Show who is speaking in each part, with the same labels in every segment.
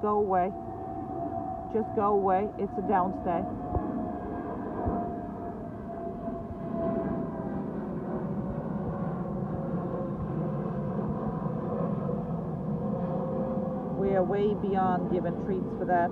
Speaker 1: Go away. Just go away. It's a downstay. We are way beyond giving treats for that.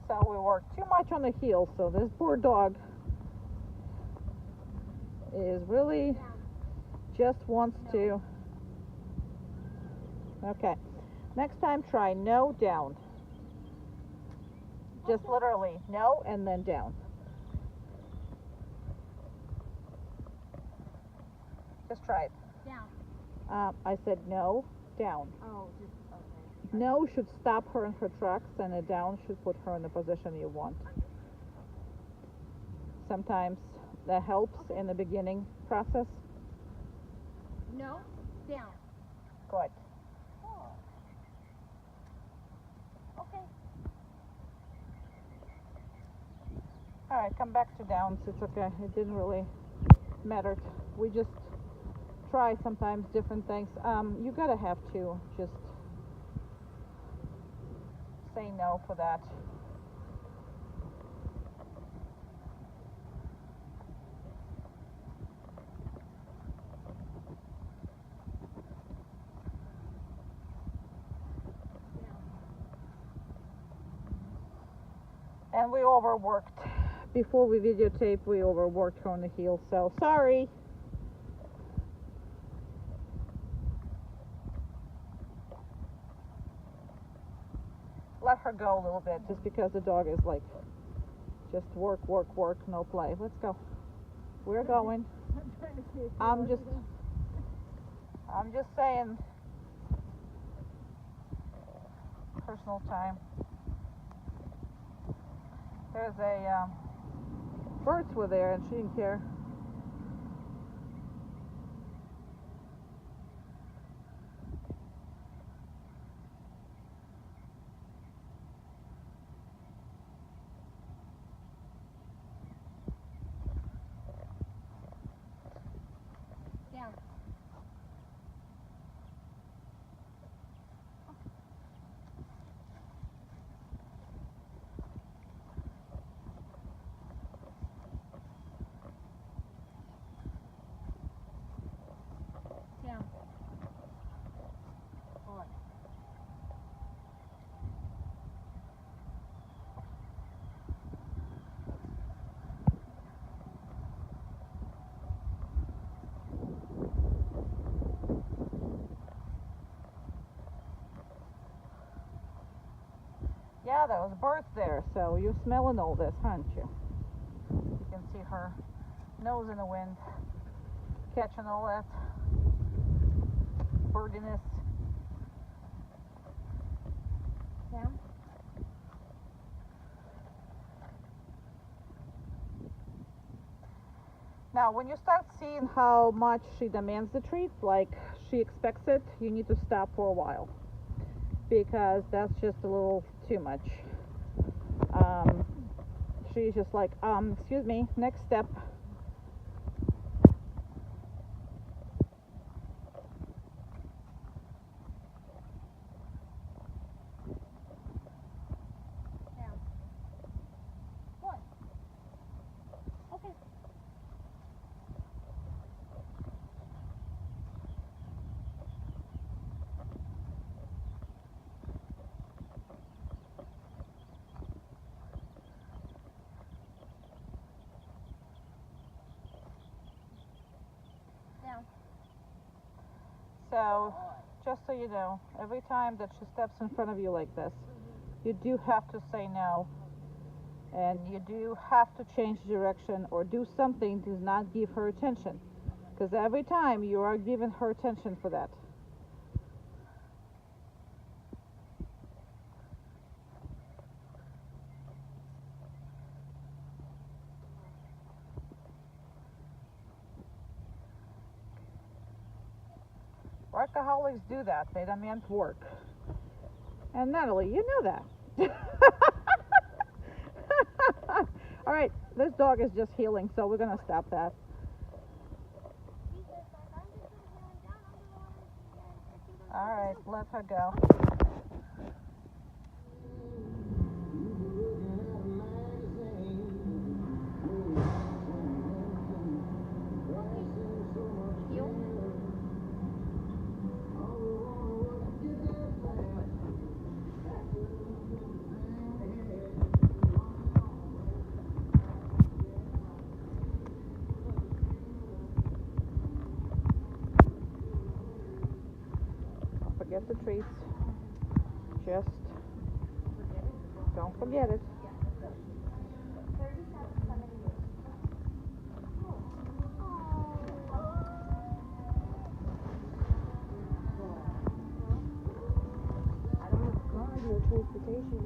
Speaker 1: So we work too much on the heels, so this poor dog is really just wants to. Okay, next time try no, down. Just literally no and then down. Just try it.
Speaker 2: Down.
Speaker 1: I said no, down.
Speaker 2: Oh, just okay.
Speaker 1: No should stop her in her tracks, and a down should put her in the position you want. Sometimes that helps in the beginning process.
Speaker 2: No, down.
Speaker 1: Good.
Speaker 2: Oh. Okay.
Speaker 1: All right, come back to downs. It's okay. It didn't really matter. We just try sometimes different things. You gotta have to just say no for that. And we overworked. Before we videotape, we overworked her on the heel, so sorry. Let her go a little bit, just because the dog is like, just work, work, work, no play. Let's go. We're going. I'm just saying, personal time. There's a birds were there and she didn't care.
Speaker 2: Down.
Speaker 1: Yeah, there was birds there, so you're smelling all this, aren't you? You can see her nose in the wind, catching all that birdiness.
Speaker 2: Down.
Speaker 1: Now, when you start seeing how much she demands the treat, like she expects it, you need to stop for a while, because that's just a little too much. She's just like, excuse me, next step.
Speaker 2: Down. One. Okay. Down.
Speaker 1: So, just so you know, every time that she steps in front of you like this, you do have to say no, and you do have to change direction or do something to not give her attention, because every time you are giving her attention for that. Workaholics do that. They demand work. And Natalie, you know that. All right, this dog is just healing, so we're going to stop that. All right, let her go. Forget the treats. Just don't forget it.
Speaker 3: I don't have a car, no transportation.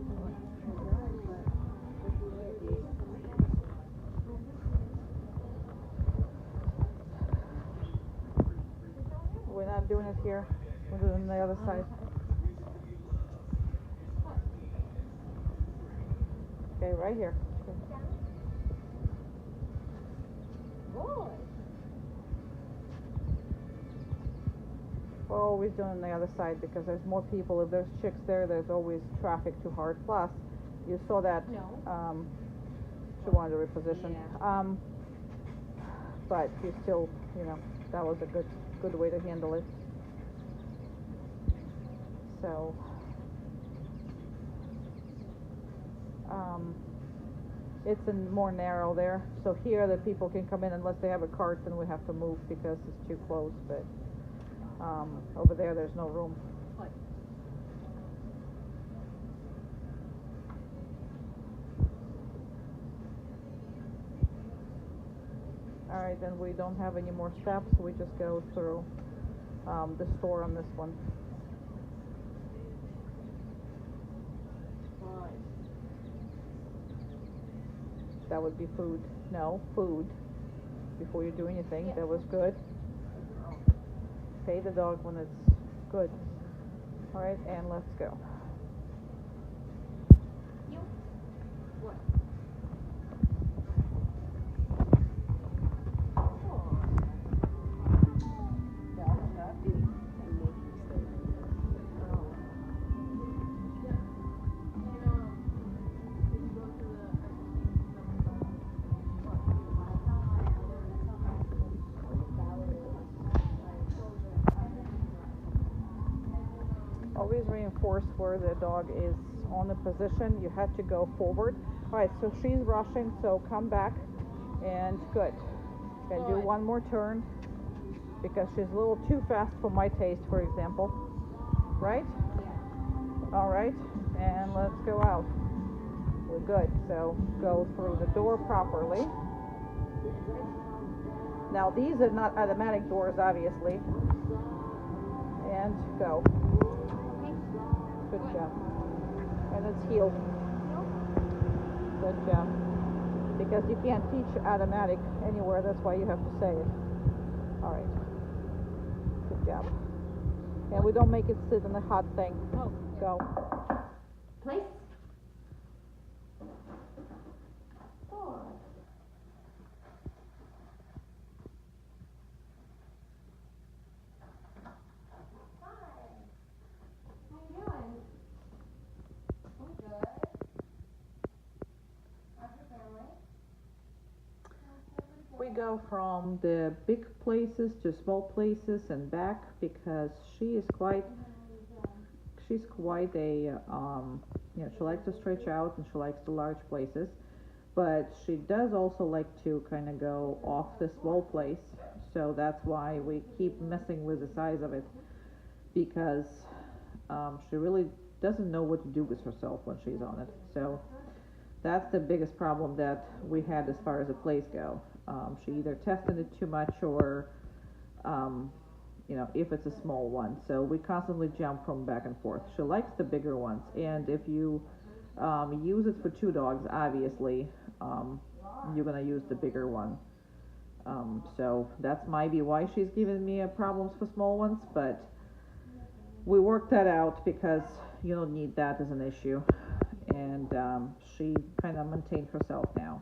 Speaker 1: We're not doing it here. We're doing it on the other side. Okay, right here. We're always doing it on the other side because there's more people. If there's chicks there, there's always traffic too hard. Plus, you saw that she wanted to reposition.
Speaker 3: Yeah.
Speaker 1: But you still, that was a good way to handle it. So, it's more narrow there. So here the people can come in unless they have a cart, then we have to move because it's too close. But over there's no room. All right, then we don't have any more steps. We just go through the store on this one. That would be food. No, food. Before you do anything, that was good. Pay the dog when it's good. All right, and let's go. Always reinforce where the dog is on the position. You have to go forward. All right, so she's rushing, so come back, and good. Okay, do one more turn because she's a little too fast for my taste, for example. Right? All right, and let's go out. We're good. So go through the door properly. Now these are not automatic doors, obviously. And go.
Speaker 2: Okay.
Speaker 1: Good job. And it's healed. Good job. Because you can't teach automatic anywhere, that's why you have to say it. All right. Good job. And we don't make it sit in the hot thing.
Speaker 2: Oh.
Speaker 1: Go.
Speaker 3: Place. 4. How you doing? I'm good. How's your family?
Speaker 1: We go from the big places to small places and back because she's quite a she likes to stretch out and she likes the large places, but she does also like to kind of go off the small place, so that's why we keep messing with the size of it, because she really doesn't know what to do with herself when she's on it. So that's the biggest problem that we had as far as the plays go. She either tested it too much or if it's a small one. So we constantly jump from back and forth. She likes the bigger ones, and if you use it for 2 dogs, obviously you're gonna use the bigger one. So that's maybe why she's giving me problems for small ones, but we worked that out because you don't need that as an issue, and she kind of maintained herself now.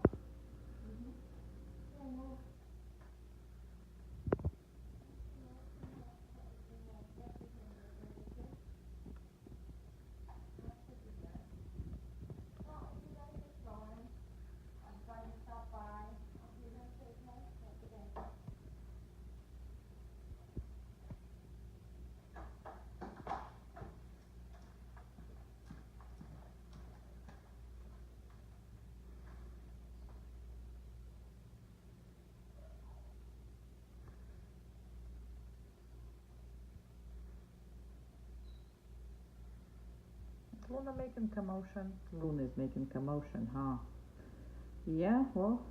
Speaker 1: Luna making commotion. Luna's making commotion, huh? Yeah, well,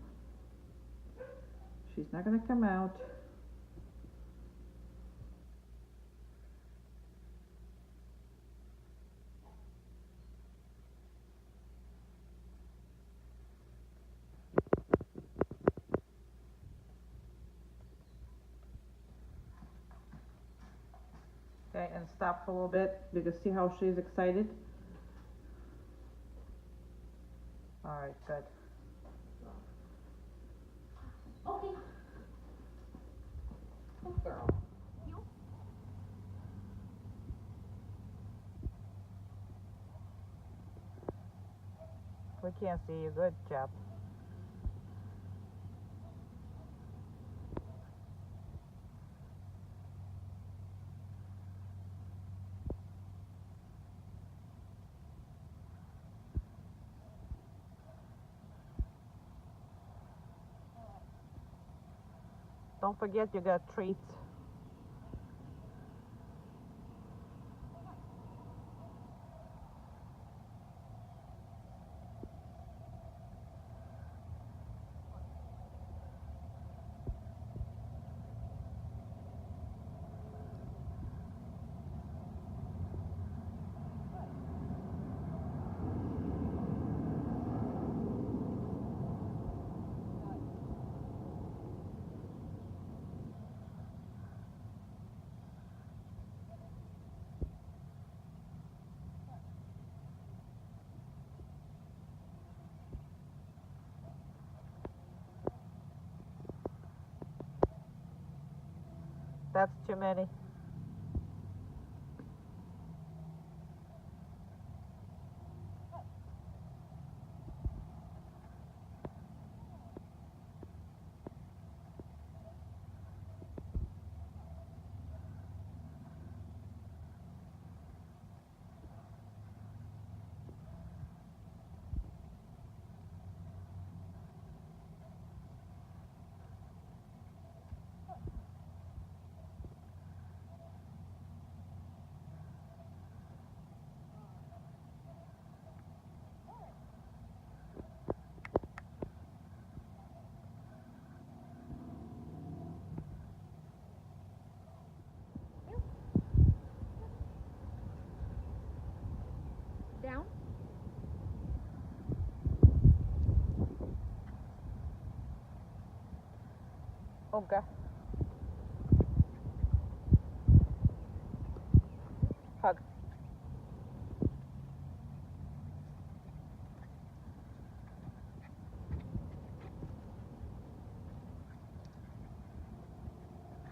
Speaker 1: she's not gonna come out. Okay, and stop for a little bit because see how she's excited? Alright, good.
Speaker 2: Okay.
Speaker 1: Good girl. We can't see you. Good job. Don't forget you got treats. That's too many. Umka. Hug.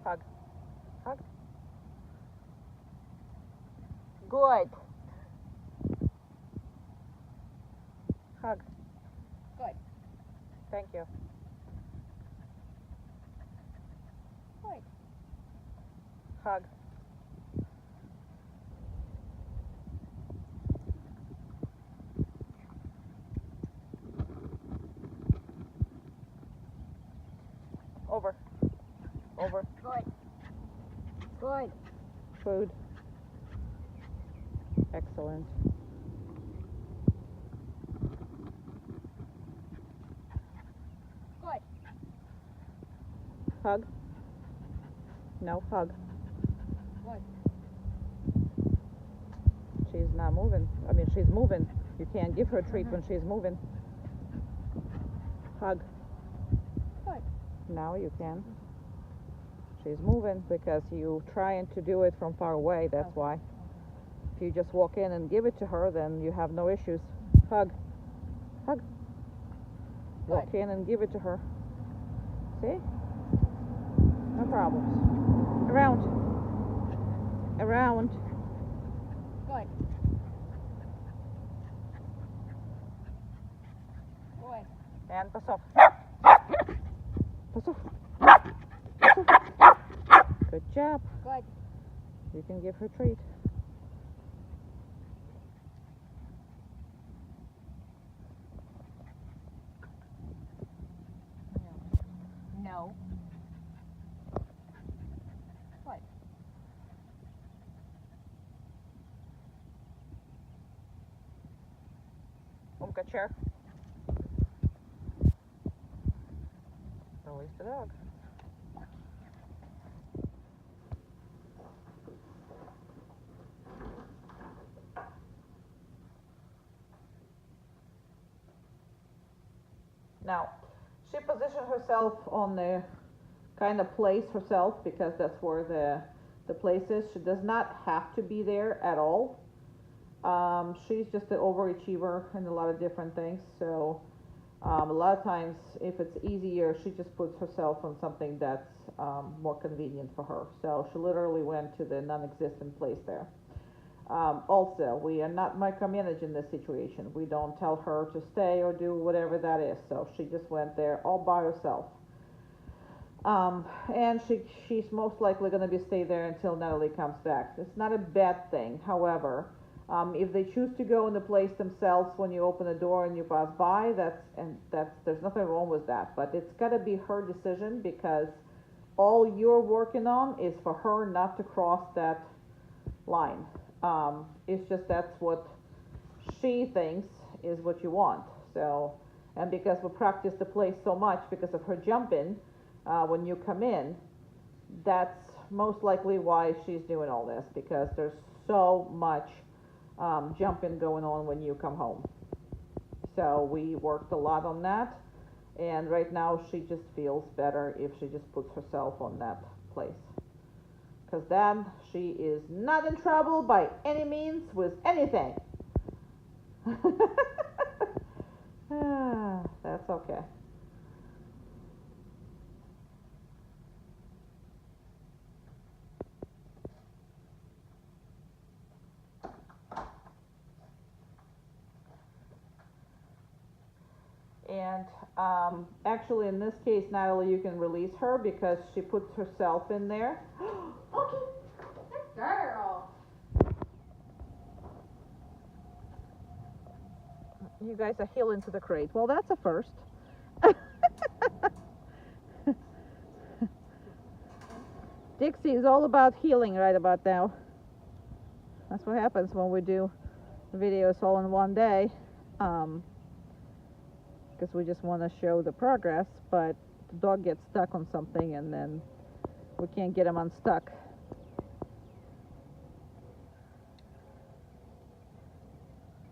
Speaker 1: Hug. Hug. Good. Hug.
Speaker 2: Good.
Speaker 1: Thank you.
Speaker 2: Good.
Speaker 1: Hug. Over. Over.
Speaker 2: Good. Good.
Speaker 1: Food. Excellent.
Speaker 2: Good.
Speaker 1: Hug. No, hug.
Speaker 2: Good.
Speaker 1: She's not moving. I mean, she's moving. You can't give her a treat when she's moving. Hug.
Speaker 2: Good.
Speaker 1: Now you can. She's moving because you trying to do it from far away, that's why. If you just walk in and give it to her, then you have no issues. Hug. Hug. Walk in and give it to her. See? No problems. Around. Around.
Speaker 2: Good. Good.
Speaker 1: And pass off. Pass off. Pass off. Good job.
Speaker 2: Good.
Speaker 1: You can give her a treat.
Speaker 2: No. Good.
Speaker 1: Umka, chair. Release the dog. Now, she positioned herself on the kind of place herself because that's where the place is. She does not have to be there at all. She's just an overachiever in a lot of different things. So a lot of times, if it's easier, she just puts herself on something that's more convenient for her. So she literally went to the non-existent place there. Also, we are not micromanaging this situation. We don't tell her to stay or do whatever that is. So she just went there all by herself. And she's most likely going to be stay there until Natalie comes back. It's not a bad thing. However, if they choose to go in the place themselves when you open the door and you pass by, there's nothing wrong with that. But it's got to be her decision because all you're working on is for her not to cross that line. It's just that's what she thinks is what you want. So, and because we practice the place so much because of her jumping when you come in, that's most likely why she's doing all this because there's so much jumping going on when you come home. So we worked a lot on that, and right now she just feels better if she just puts herself on that place. Because then she is not in trouble by any means with anything. That's okay. And actually in this case, Natalie, you can release her because she puts herself in there.
Speaker 2: Okay. Good girl.
Speaker 1: You guys are healing to the crate. Well, that's a first. Dixie is all about healing right about now. That's what happens when we do videos all in one day. Because we just want to show the progress, but the dog gets stuck on something and then we can't get him unstuck.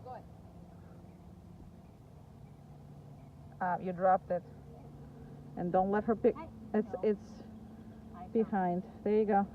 Speaker 2: Good.
Speaker 1: You dropped it. And don't let her pick.
Speaker 2: I
Speaker 1: It's
Speaker 2: know.
Speaker 1: it's behind. There you go.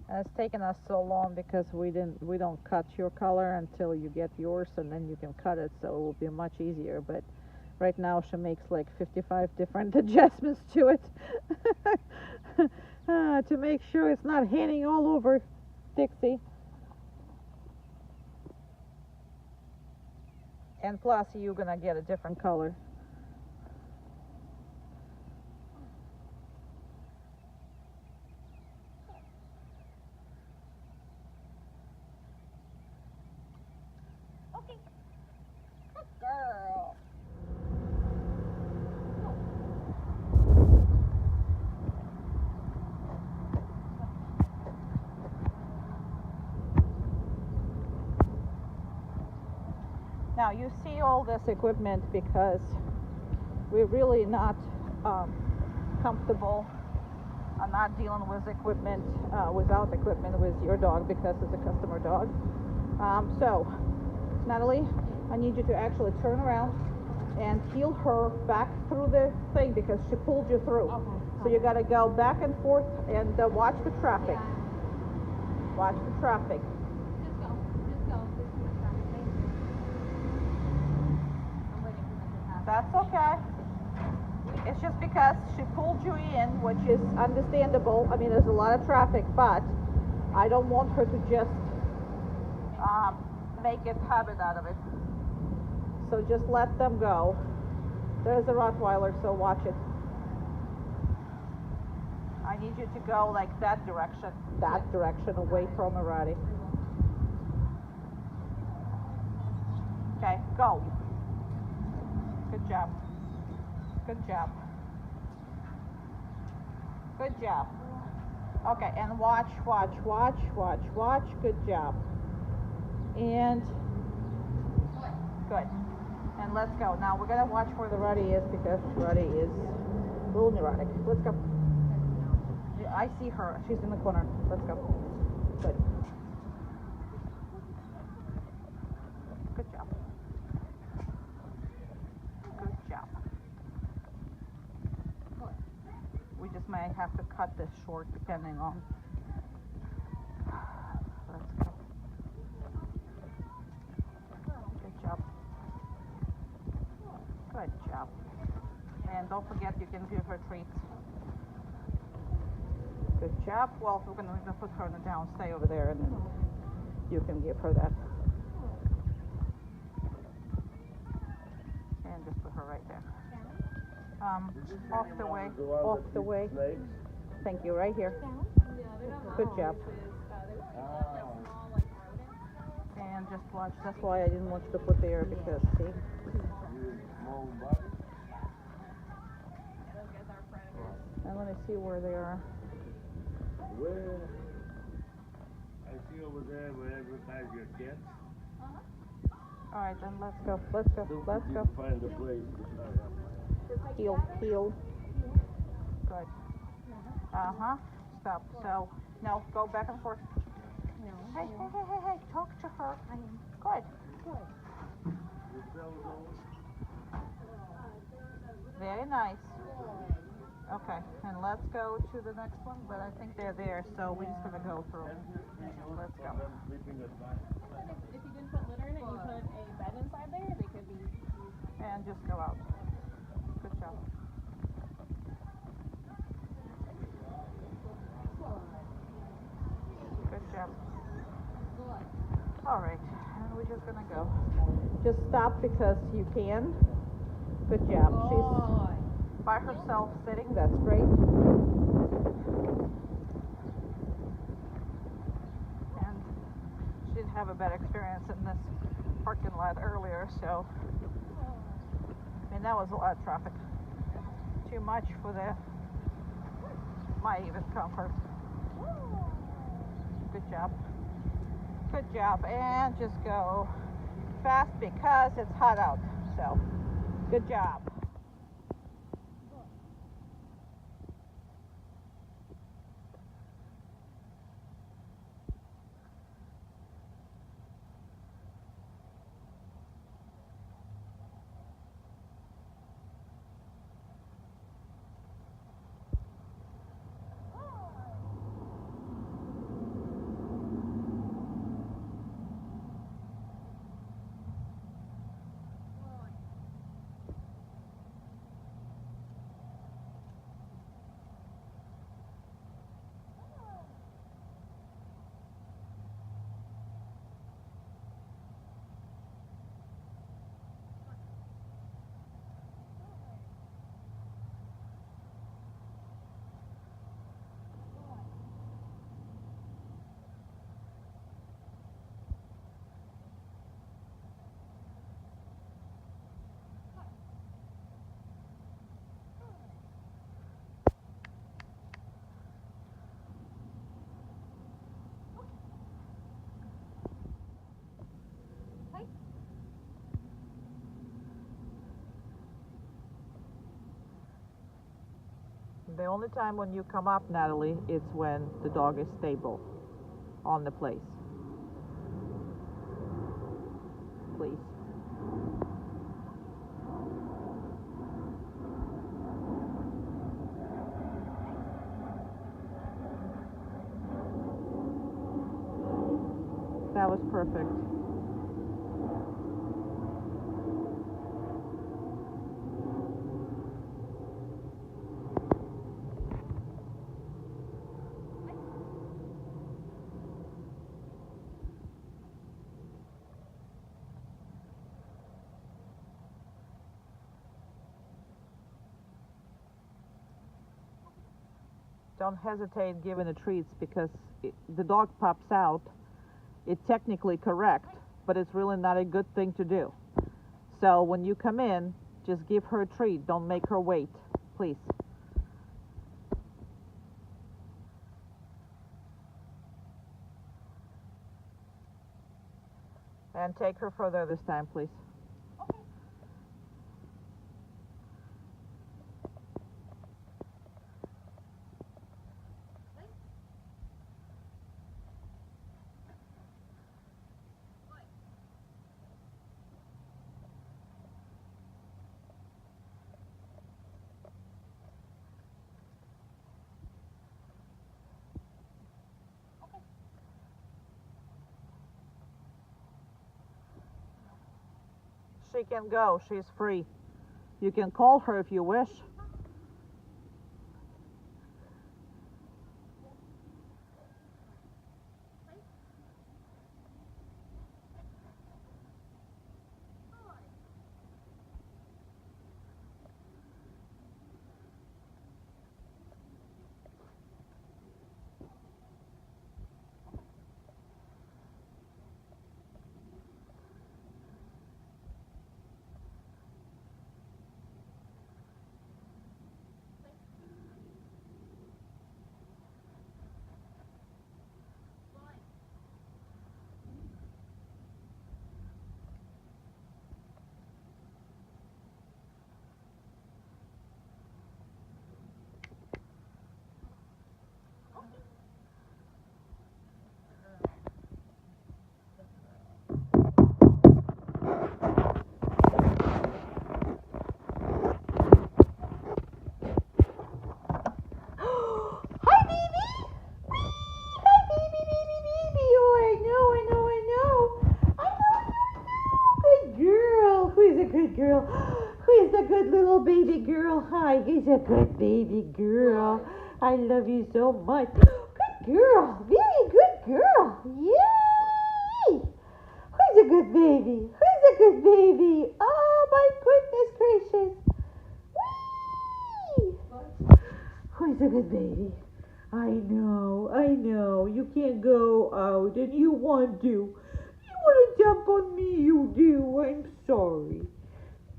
Speaker 1: And it's taken us so long because we don't cut your color until you get yours, and then you can cut it, so it will be much easier. But right now she makes like 55 different adjustments to it to make sure it's not hanging all over Dixie. And plus you're gonna get a different color.
Speaker 2: Okay. Good girl.
Speaker 1: Now you see all this equipment because we're really not comfortable not dealing with equipment without equipment with your dog because it's a customer dog. So Natalie, I need you to actually turn around and heel her back through the thing because she pulled you through.
Speaker 2: Okay.
Speaker 1: So you got to go back and forth and watch the traffic. Watch the traffic.
Speaker 2: Just go. Just go. This is the traffic. Thank you. I'm waiting for them to pass.
Speaker 1: That's okay. It's just because she pulled you in, which is understandable. I mean, there's a lot of traffic, but I don't want her to just make a habit out of it. So just let them go. There's a Rottweiler, so watch it. I need you to go like that direction, away from Arati. Okay, go. Good job. Good job. Good job. Okay, and watch. Good job. And good. And let's go. Now we're gonna watch where the Ruddy is because Ruddy is a little neurotic. Let's go. Yeah, I see her. She's in the corner. Let's go. Good. Good job. Good job. We just may have to cut this short depending on. Let's go. Good job. Good job. And don't forget you can give her treats. Good job. Well, we're gonna put her on the down, stay over there, and then you can give her that. And just put her right there. Off the way. Off the way. Thank you. Right here. Good job. And just watch. That's why I didn't want you to put there because see. And let me see where they are.
Speaker 4: Where? I see over there where advertise your kids.
Speaker 1: All right, then let's go. Let's go. Let's go.
Speaker 4: Find a place.
Speaker 1: Heel. Good. Stop. So no, go back and forth. Hey. Talk to her. Good. Very nice. Okay, and let's go to the next one, but I think they're there, so we're just gonna go through. Let's go.
Speaker 5: If you didn't put litter in it, you put a bed inside there, they could be used.
Speaker 1: And just go out. Good job. All right, and we're just gonna go. Just stop because you can. Good job. She's by herself sitting. That's great. And she didn't have a bad experience in this parking lot earlier, so I mean that was a lot of traffic. Too much for my even comfort. Good job. Good job. And just go fast because it's hot out. So, good job. The only time when you come up, Natalie, is when the dog is stable on the place. Please. That was perfect. Don't hesitate giving the treats because the dog pops out. It's technically correct, but it's really not a good thing to do. So when you come in, just give her a treat. Don't make her wait, please. And take her further this time, please. She can go. She's free. You can call her if you wish. Girl, who is the good little baby girl? Hi, he's a good baby girl. I love you so much. Good girl, very good girl. Yay! Who's a good baby? Who's a good baby? Oh my goodness gracious. Whee! Who's a good baby? I know. You can't go out and you want to. You want to jump on me, you do. I'm sorry.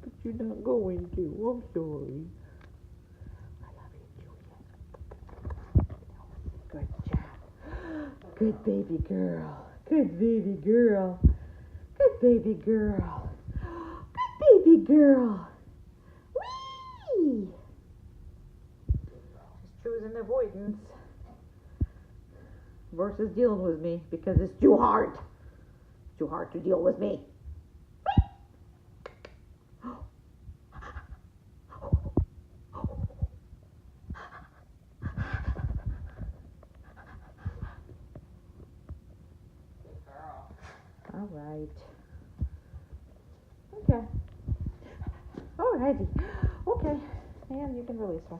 Speaker 1: But you're not going to. I'm sorry. I love you, Julia. Good job. Good baby girl. Good baby girl. Good baby girl. Good baby girl. Whee! Just choosing avoidance versus dealing with me because it's too hard. It's too hard to deal with me. All right. Okay. Alrighty. Okay. And you can release her.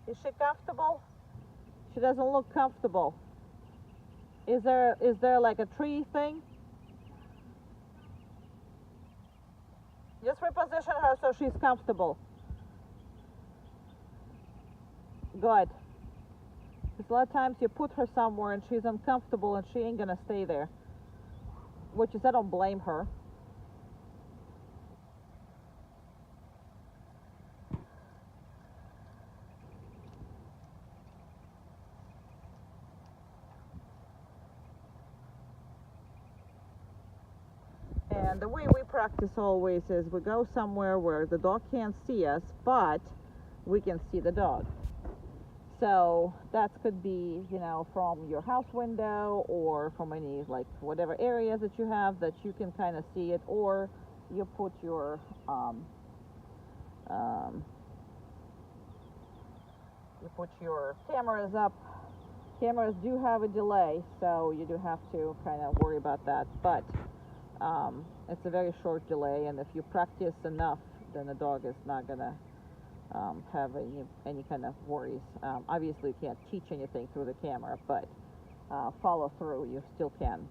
Speaker 1: Is she comfortable? She doesn't look comfortable. Is there like a tree thing? Just reposition her so she's comfortable. Good. Because a lot of times you put her somewhere and she's uncomfortable and she ain't gonna stay there. Which is, I don't blame her. And the way we practice always is we go somewhere where the dog can't see us, but we can see the dog. So that could be, from your house window or from any, like, whatever areas that you have that you can kind of see it, or you put your cameras up. Cameras do have a delay, so you do have to kind of worry about that, but it's a very short delay, and if you practice enough, then the dog is not gonna have any kind of worries. Obviously, you can't teach anything through the camera, but follow through you still can.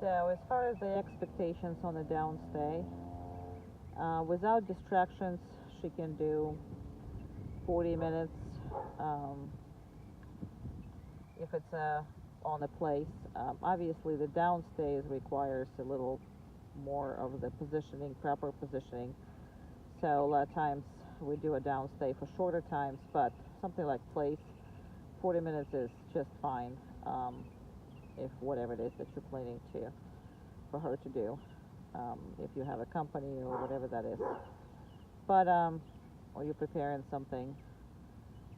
Speaker 1: So as far as the expectations on the downstay, without distractions, she can do 40 minutes. If it's on a place, obviously the downstay requires a little more of the positioning, proper positioning. So a lot of times we do a downstay for shorter times, but something like place, 40 minutes is just fine. If whatever it is that you're planning for her to do, if you have a company or whatever that is, but or you're preparing something.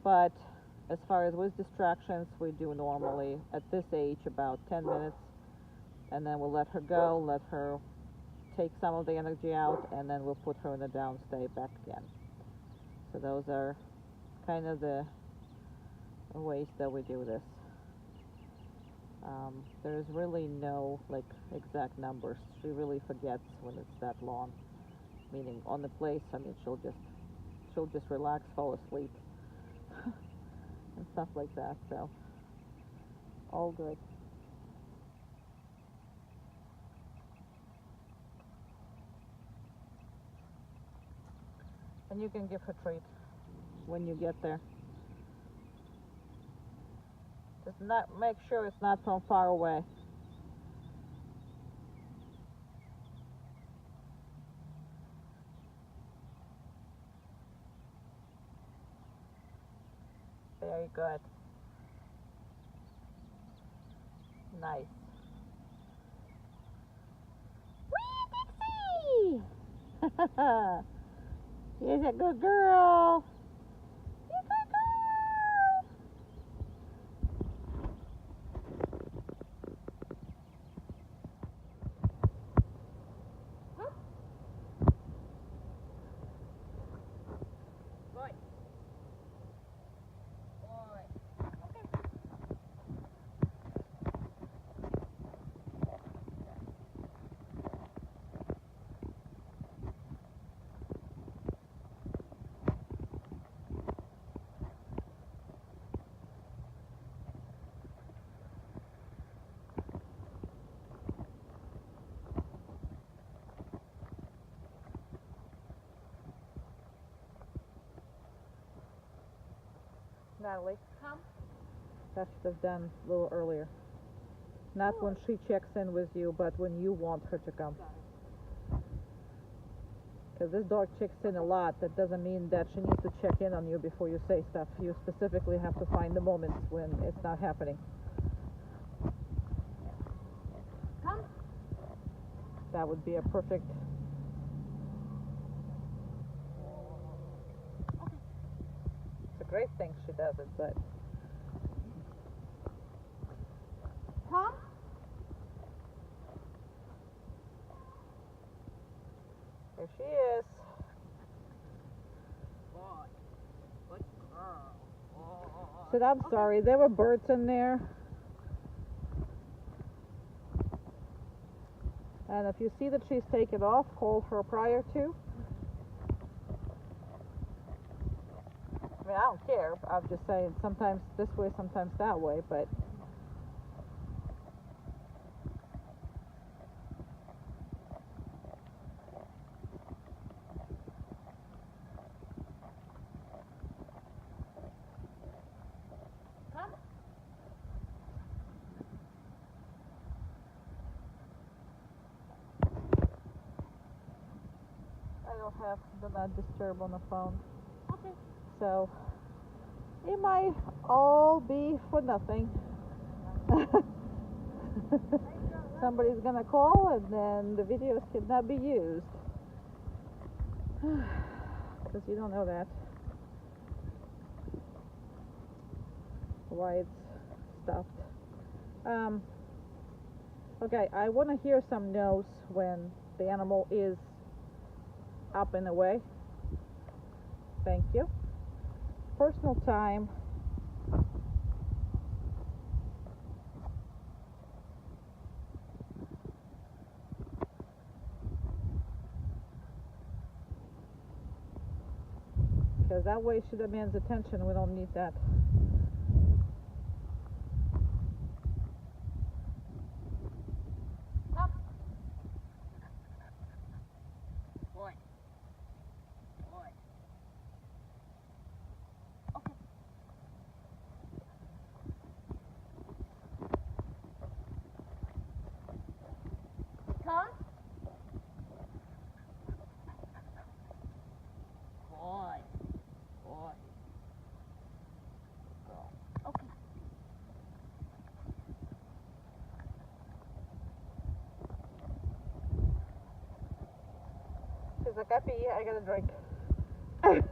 Speaker 1: But as far as with distractions, we do normally at this age about 10 minutes, and then we'll let her go, let her take some of the energy out, and then we'll put her in the downstay back again. So those are kind of the ways that we do this. There's really no like exact numbers. She really forgets when it's that long. Meaning on the place, I mean, she'll just relax, fall asleep, and stuff like that. So all good. And you can give her treat when you get there. Just not make sure it's not from far away. Very good. Nice. Wee, Dixie! She's a good girl. You're a good girl.
Speaker 2: Boy.
Speaker 1: Natalie,
Speaker 2: Come.
Speaker 1: that should have done a little earlier. Not when she checks in with you, but when you want her to come. Because this dog checks in a lot. That doesn't mean that she needs to check in on you before you say stuff. You specifically have to find the moments when it's not happening.
Speaker 2: Come.
Speaker 1: That would be a perfect. It's a great thing she does it, but
Speaker 2: Come.
Speaker 1: there she is. Said, I'm sorry, there were birds in there. And if you see that she's taken off, call her prior to. I mean, I don't care. I'm just saying sometimes this way, sometimes that way, but
Speaker 2: Come.
Speaker 1: I don't have do not disturb on the phone.
Speaker 2: Okay.
Speaker 1: So it might all be for nothing. Somebody's gonna call and then the videos cannot be used. Because you don't know that. Why it's stopped. Okay, I want to hear some no's when the animal is up and away. Thank you. Personal time. Because that way she demands attention. We don't need that.
Speaker 2: Come.
Speaker 1: like, I pee, I got a drink. Can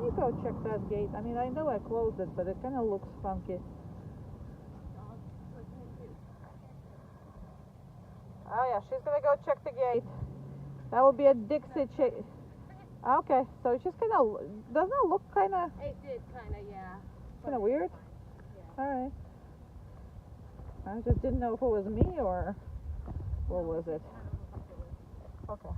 Speaker 1: you go check that gate? I mean, I know I closed it, but it kind of looks funky. Oh yeah, she's gonna go check the gate. That would be a Dixie chick. Okay, so it's just kind of, doesn't it look kind of
Speaker 2: It did kind of, yeah.
Speaker 1: weird?
Speaker 2: Yeah.
Speaker 1: All right. I just didn't know if it was me or what was it. Okay.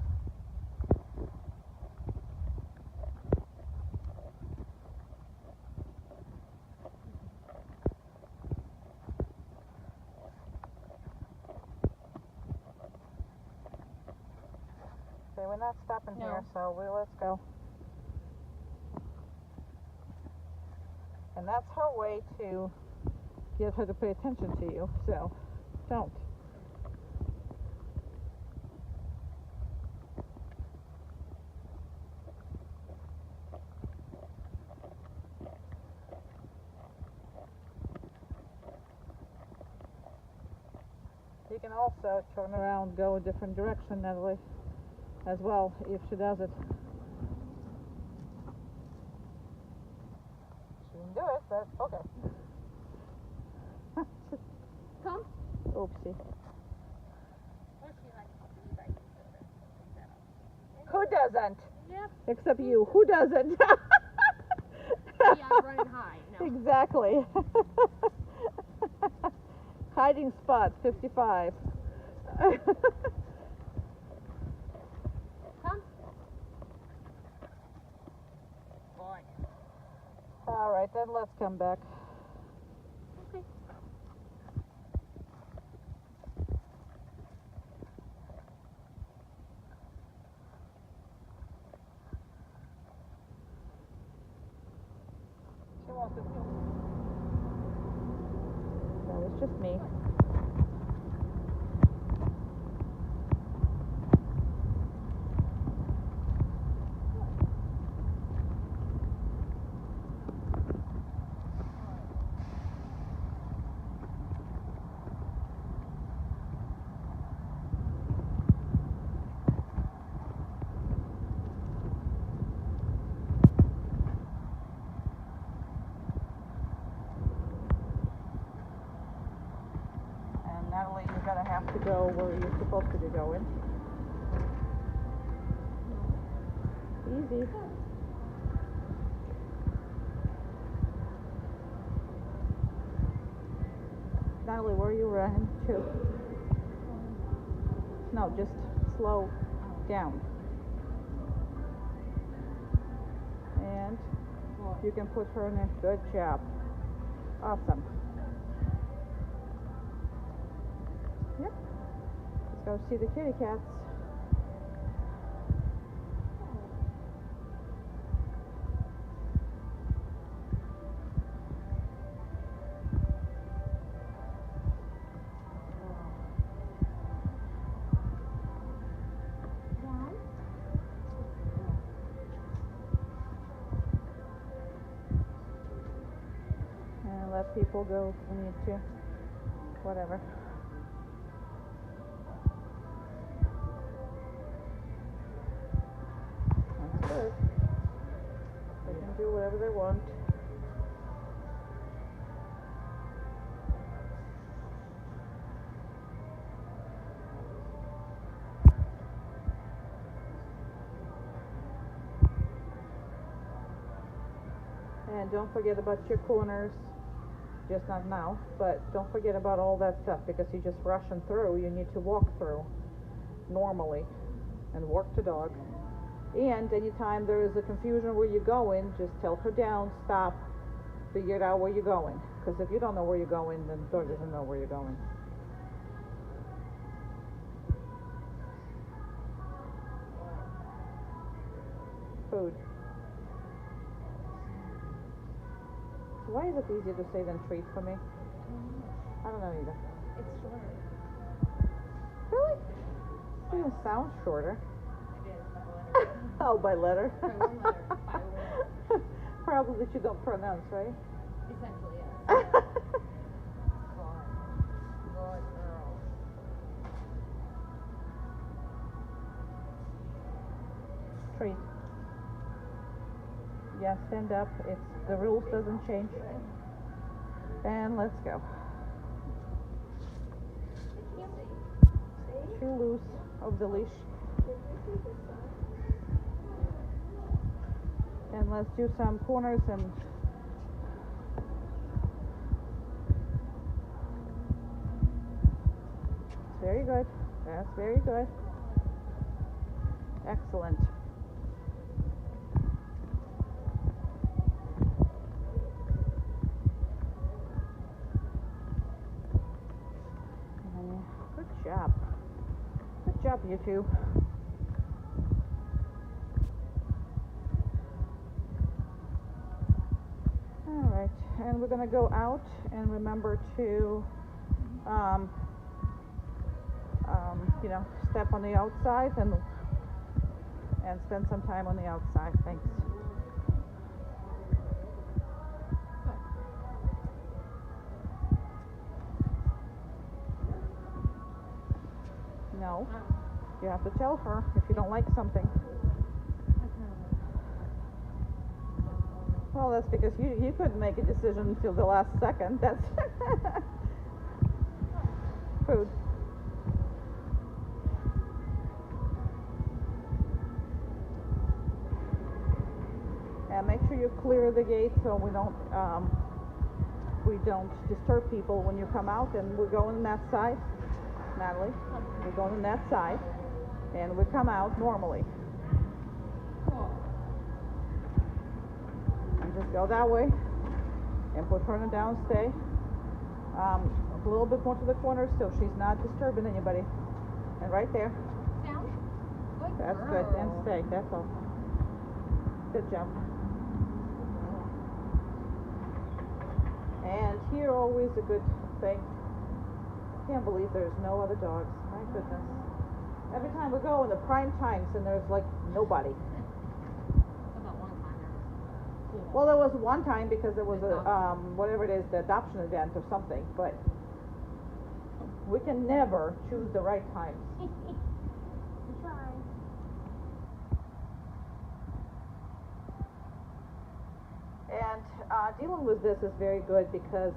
Speaker 1: Okay, we're not stopping here, so let's go. And that's her way to get her to pay attention to you, so don't. You can also turn around, go a different direction, Natalie, as well, if she does it. She didn't do it, but okay.
Speaker 2: Come.
Speaker 1: Oopsie.
Speaker 2: Or she likes to be right.
Speaker 1: Who doesn't?
Speaker 2: Yep.
Speaker 1: Except you. Who doesn't?
Speaker 2: Yeah, I'm running high. No.
Speaker 1: Exactly. Hiding spot 55.
Speaker 2: Come. Boy.
Speaker 1: All right, then let's come back.
Speaker 2: Okay.
Speaker 1: She wants to. No, it's just me. Natalie, you're gonna have to go where you're supposed to be going. Easy. Natalie, where are you running to? No, just slow down. And you can put her in a good job. Awesome. Yep. Let's go see the kitty cats. And let people go if we need to. Whatever. Good. They can do whatever they want. And don't forget about your corners. Just not now, but don't forget about all that stuff because you're just rushing through. You need to walk through normally and work the dog. And anytime there is a confusion where you're going, just tell her down, stop, figure it out where you're going. Because if you don't know where you're going, then the dog doesn't know where you're going. Food. So why is it easier to say than treat for me? I don't know either.
Speaker 2: It's shorter.
Speaker 1: Really? It even sounds shorter.
Speaker 2: It is, by the way.
Speaker 1: Oh, by letter.
Speaker 5: By one letter, by one.
Speaker 1: Probably that you don't pronounce, right?
Speaker 5: Essentially, yes.
Speaker 2: Good. Good girl.
Speaker 1: Treat. Yeah, stand up. It's the rules doesn't change. And let's go. Too loose of the leash. And let's do some corners and very good. That's very good. Excellent. Good job. Good job, you two. Alright, and we're going to go out and remember to, you know, step on the outside and spend some time on the outside. Thanks. No, you have to tell her if you don't like something. Well, that's because you couldn't make a decision until the last second. That's food. And make sure you clear the gate so we don't disturb people when you come out. And we're going on that side, Natalie. We're going on that side, and we come out normally. Just go that way and put her down, stay a little bit more to the corner so she's not disturbing anybody, and right there.
Speaker 5: Down. Good
Speaker 1: That's
Speaker 5: girl.
Speaker 1: good. And stay. That's all. Good job. And here always a good thing. Can't believe there's no other dogs. My goodness. Every time we go in the prime times and there's like nobody.
Speaker 5: About one time there was
Speaker 1: Well, there was one time because there was a whatever it is, the adoption event or something, but we can never choose the right times.
Speaker 5: Try.
Speaker 1: And dealing with this is very good because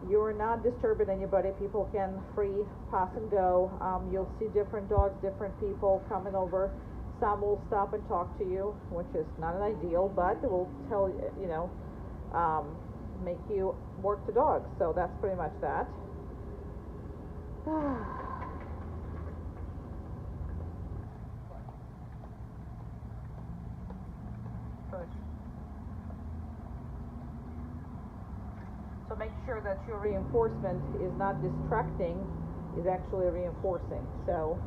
Speaker 1: you're not disturbing anybody. People can free pass and go. You'll see different dogs, different people coming over. Some will stop and talk to you, which is not an ideal, but it will tell you know, make you work the dogs. So that's pretty much that. So make sure that your reinforcement is not distracting, is actually reinforcing. So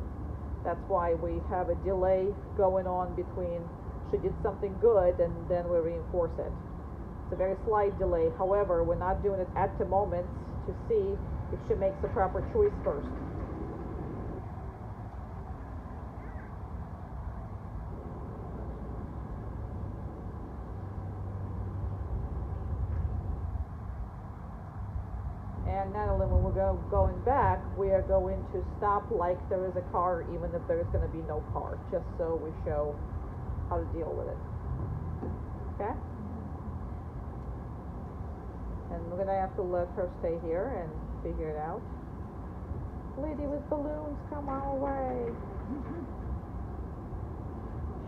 Speaker 1: that's why we have a delay going on between she did something good and then we reinforce it. It's a very slight delay. However, we're not doing it at the moment to see if she makes the proper choice first. And Natalie, when we're going back, we are going to stop like there is a car, even if there is going to be no car, just so we show how to deal with it. Okay? And we're going to have to let her stay here and figure it out. Lady with balloons, come our way.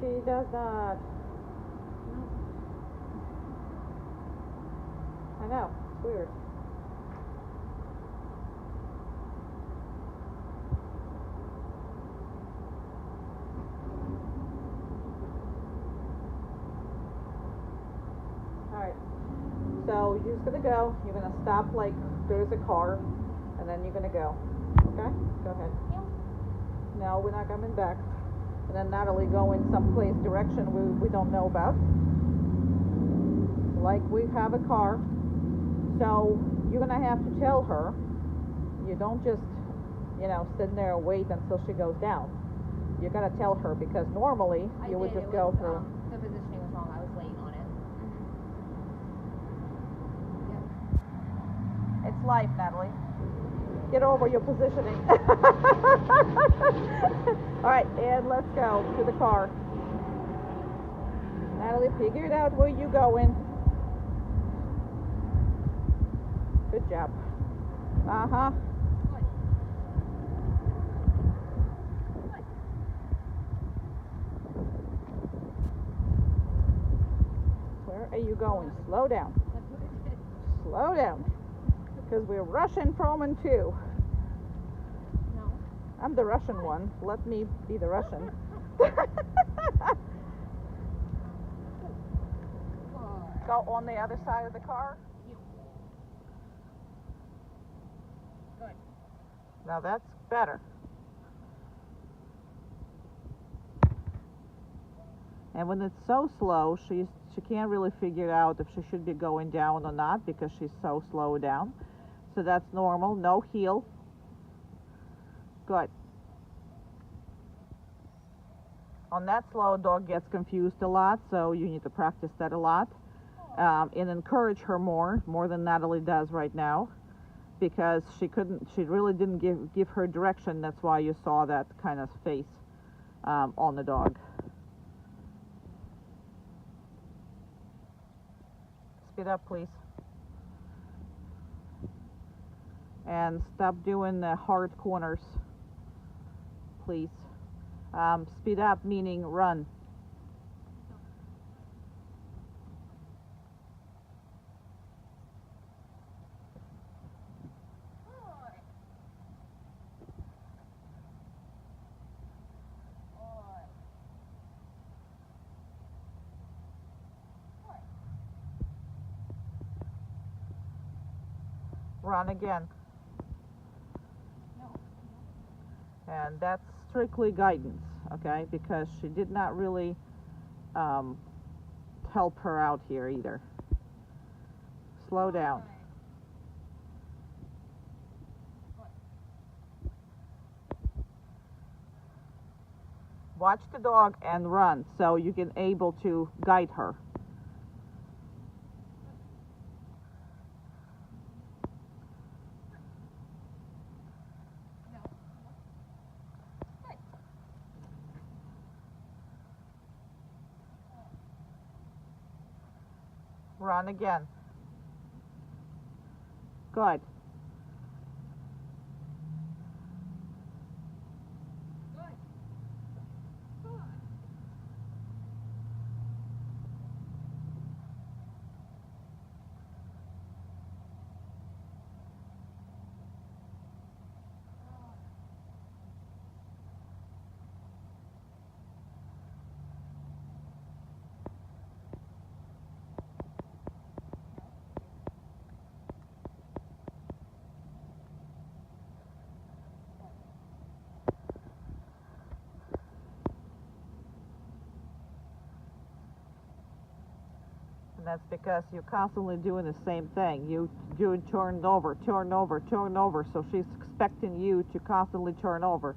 Speaker 1: She does not. I know, it's weird. So you're just gonna go. You're gonna stop like there's a car, and then you're gonna go. Okay? Go ahead.
Speaker 5: Yeah.
Speaker 1: No, we're not coming back. And then Natalie go in someplace direction we don't know about. Like we have a car. So you're gonna have to tell her. You don't just, you know, sit there and wait until she goes down. You gotta tell her, because normally
Speaker 2: I
Speaker 1: you would
Speaker 2: did.
Speaker 1: just
Speaker 2: It
Speaker 1: go
Speaker 2: was,
Speaker 1: through.
Speaker 2: The positioning was wrong. I was laying on it.
Speaker 1: It's life, Natalie. Get over your positioning. All right, and let's go to the car. Natalie, figure it out where you going. Good job. Uh-huh. Where are you going? Slow down. Slow down. Because we're Russian Roman too.
Speaker 2: No.
Speaker 1: I'm the Russian one. Let me be the Russian. Go on the other side of the car.
Speaker 2: Good.
Speaker 1: Now that's better. And when it's so slow, she can't really figure out if she should be going down or not, because she's so slow down. So that's normal. No heel. Good. On that slow, dog gets confused a lot, so you need to practice that a lot. And encourage her more than Natalie does right now, because she really didn't give her direction. That's why you saw that kind of face on the dog. Speed up, please. And stop doing the hard corners, please. Speed up meaning run. Run again. And that's strictly guidance, okay? Because she did not really help her out here either. Slow down. Watch the dog and run, so you can able to guide her. Run again. Good. And that's because you're constantly doing the same thing. You do turn over, turn over, turn over. So she's expecting you to constantly turn over.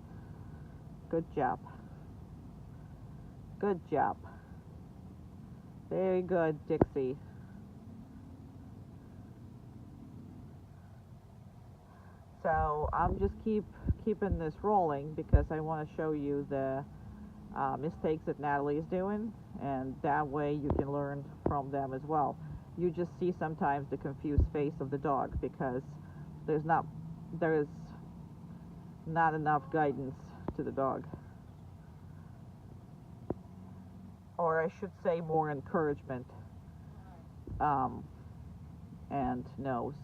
Speaker 1: Good job. Good job. Very good, Dixie. So I'm just keeping this rolling because I want to show you the mistakes that Natalie is doing, and that way you can learn from them as well. You just see sometimes the confused face of the dog because there is not enough guidance to the dog, or I should say more encouragement and nose.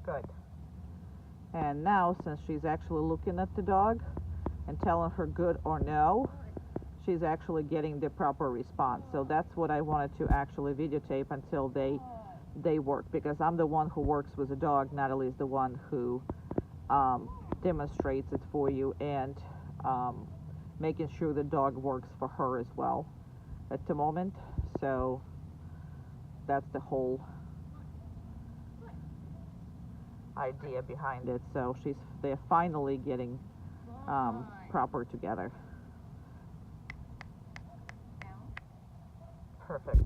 Speaker 1: Good. And now, since she's actually looking at the dog and telling her good or no, she's actually getting the proper response. So that's what I wanted to actually videotape until they work, because I'm the one who works with the dog. Natalie's the one who demonstrates it for you, and making sure the dog works for her as well at the moment. So that's the whole idea behind it. So they're finally getting proper together. Perfect.